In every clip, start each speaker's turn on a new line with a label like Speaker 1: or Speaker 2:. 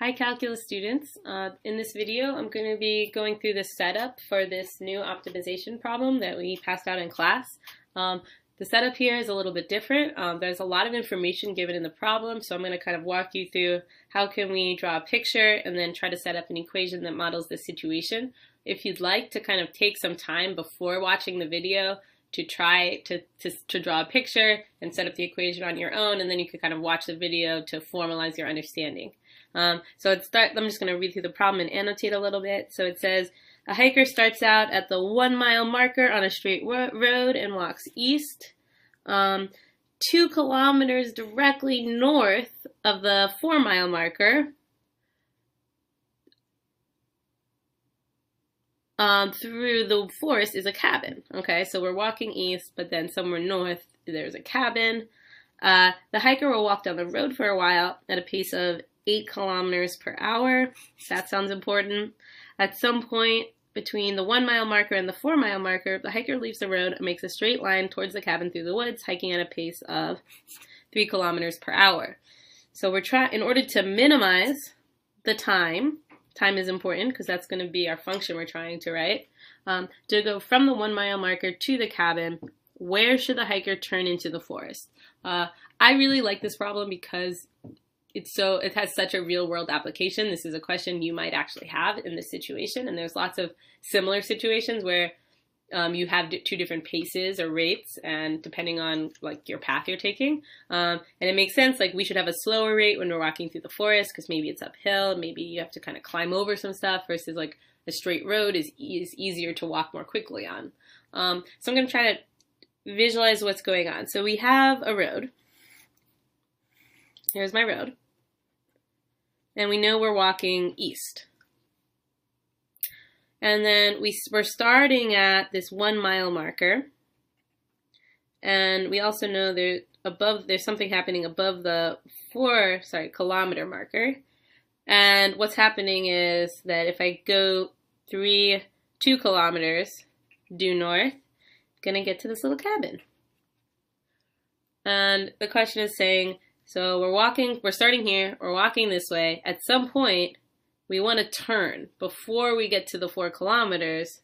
Speaker 1: Hi calculus students. In this video I'm going to be going through the setup for this new optimization problem that we passed out in class. The setup here is a little bit different. There's a lot of information given in the problem, so I'm going to kind of walk you through how can we draw a picture and then try to set up an equation that models the situation. If you'd like to kind of take some time before watching the video to try to draw a picture and set up the equation on your own, and then you can kind of watch the video to formalize your understanding. I'm just going to read through the problem and annotate a little bit. So it says, a hiker starts out at the 1 mile marker on a straight road and walks east 2 kilometers directly north of the 4 mile marker through the forest is a cabin. Okay, so we're walking east, but then somewhere north there's a cabin. The hiker will walk down the road for a while at a pace of 8 kilometers per hour. That sounds important. At some point between the 1 mile marker and the 4 mile marker, the hiker leaves the road and makes a straight line towards the cabin through the woods, hiking at a pace of 3 kilometers per hour. So in order to minimize the time is important because that's going to be our function we're trying to write, to go from the 1 mile marker to the cabin, where should the hiker turn into the forest? I really like this problem because it has such a real world application. This is a question you might actually have in this situation, and there's lots of similar situations where you have two different paces or rates, and depending on like your path you're taking, and it makes sense. Like we should have a slower rate when we're walking through the forest because maybe it's uphill, maybe you have to kind of climb over some stuff, versus like a straight road is easier to walk more quickly on. So I'm going to try to visualize what's going on. So we have a road. Here's my road. And we know we're walking east. And then we're starting at this 1 mile marker. And we also know there's something happening above the kilometer marker. And what's happening is that if I go 2 kilometers due north, I'm gonna get to this little cabin. And the question is saying, so we're starting here, we're walking this way. At some point, we want to turn before we get to the 4 kilometers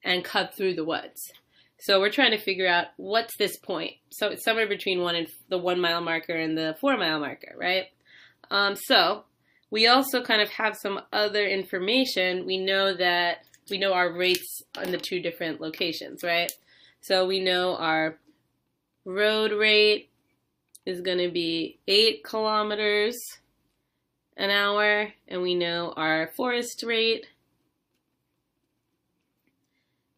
Speaker 1: and cut through the woods. So we're trying to figure out what's this point. So it's somewhere between the 1 mile marker and the 4 mile marker, right? So we also kind of have some other information. We know our rates on the 2 different locations, right? So we know our road rate is going to be 8 kilometers an hour, and we know our forest rate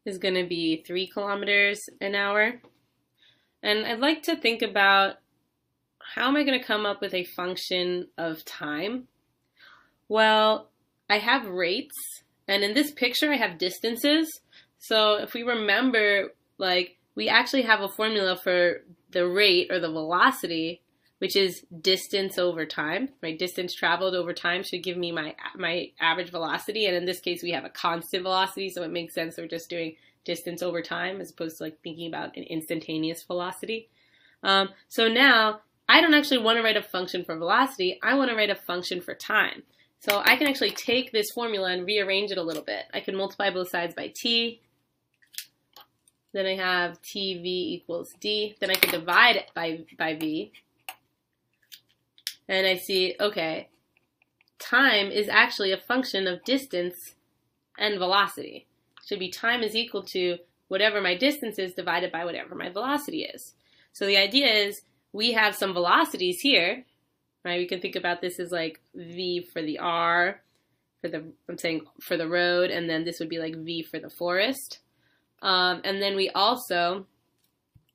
Speaker 1: is going to be 3 kilometers an hour. And I'd like to think about how am I going to come up with a function of time? Well, I have rates, and in this picture I have distances. So if we remember, like, we actually have a formula for the rate or the velocity, which is distance over time, right? Distance traveled over time should give me my average velocity. And in this case, we have a constant velocity, so it makes sense we're just doing distance over time as opposed to like thinking about an instantaneous velocity. So now I don't actually want to write a function for velocity. I want to write a function for time. So I can actually take this formula and rearrange it a little bit. I can multiply both sides by t. Then I have TV equals d. Then I can divide it by v. And I see, okay, time is actually a function of distance and velocity. It should be time is equal to whatever my distance is divided by whatever my velocity is. So the idea is we have some velocities here, right? We can think about this as like v for the r, for the road, and then this would be like v for the forest. And then we also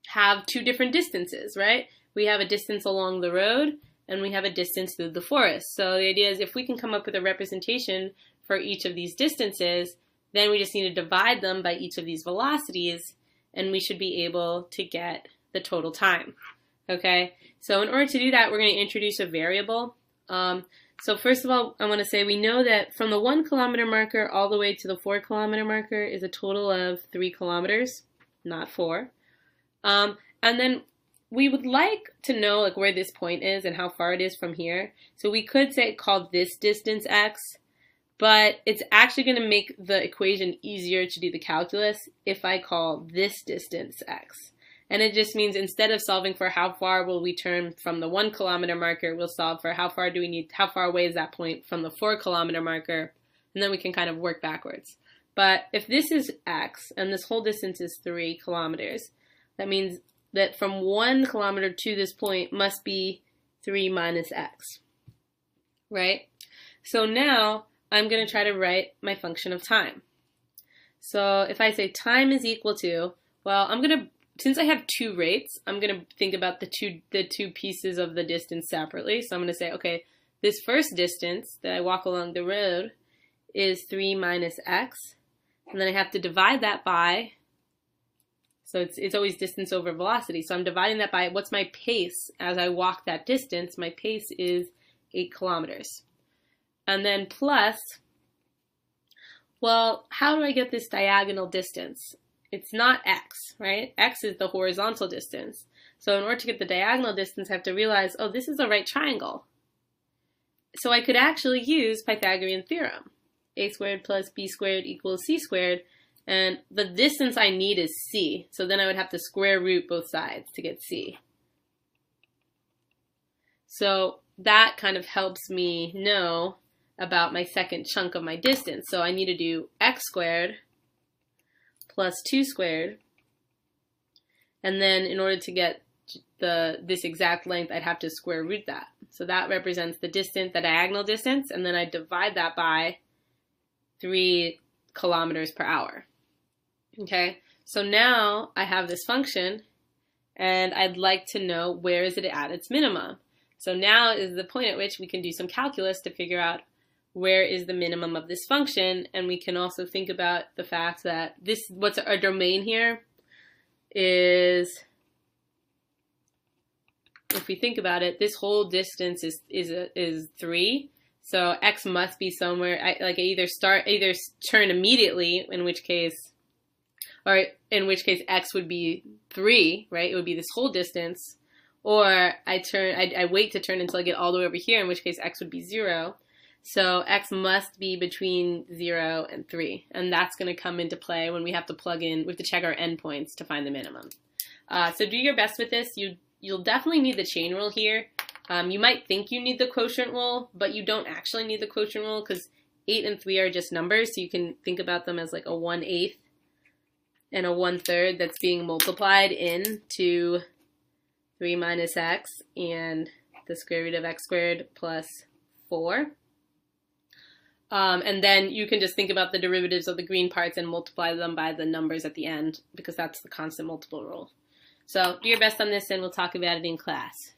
Speaker 1: have 2 different distances, right? We have a distance along the road, and we have a distance through the forest. So the idea is if we can come up with a representation for each of these distances, then we just need to divide them by each of these velocities, and we should be able to get the total time. Okay? So in order to do that, we're going to introduce a variable. So first of all, I want to say we know that from the 1 kilometer marker all the way to the 4 kilometer marker is a total of 3 kilometers, not 4. And then we would like to know like where this point is and how far it is from here. So we could say call this distance x, but it's actually going to make the equation easier to do the calculus if I call this distance x. And it just means instead of solving for how far will we turn from the 1 kilometer marker, we'll solve for how far away is that point from the 4 kilometer marker, and then we can kind of work backwards. But if this is x and this whole distance is 3 kilometers, that means that from 1 kilometer to this point must be 3 minus x, right? So now I'm going to try to write my function of time. So if I say time is equal to, well, since I have two rates, I'm going to think about the two pieces of the distance separately. So I'm going to say, okay, this first distance that I walk along the road is 3 minus x, and then I have to divide that by, so it's always distance over velocity. So I'm dividing that by what's my pace as I walk that distance. My pace is 8 kilometers. And then plus, well, how do I get this diagonal distance? It's not x, right? X is the horizontal distance. So in order to get the diagonal distance, I have to realize, oh, this is a right triangle. So I could actually use Pythagorean theorem. A squared plus b squared equals c squared. And the distance I need is c. So then I would have to square root both sides to get c. So that kind of helps me know about my second chunk of my distance. So I need to do x squared plus 2 squared, and then in order to get this exact length, I'd have to square root that. So that represents the distance, the diagonal distance, and then I divide that by 3 kilometers per hour. Okay, so now I have this function, and I'd like to know where is it at its minimum. So now is the point at which we can do some calculus to figure out where is the minimum of this function, and we can also think about the fact that what's our domain here is, if we think about it, this whole distance is 3, so x must be somewhere, either turn immediately, in which case x would be 3, right? It would be this whole distance, or I wait to turn until I get all the way over here, in which case x would be 0. So x must be between 0 and 3, and that's going to come into play when we have to we have to check our endpoints to find the minimum. So do your best with this. You'll definitely need the chain rule here. You might think you need the quotient rule, but you don't actually need the quotient rule because 8 and 3 are just numbers, so you can think about them as like a 1/8 and a 1/3 that's being multiplied into 3 minus x and the square root of x squared plus 4. And then you can just think about the derivatives of the green parts and multiply them by the numbers at the end, because that's the constant multiple rule. So do your best on this, and we'll talk about it in class.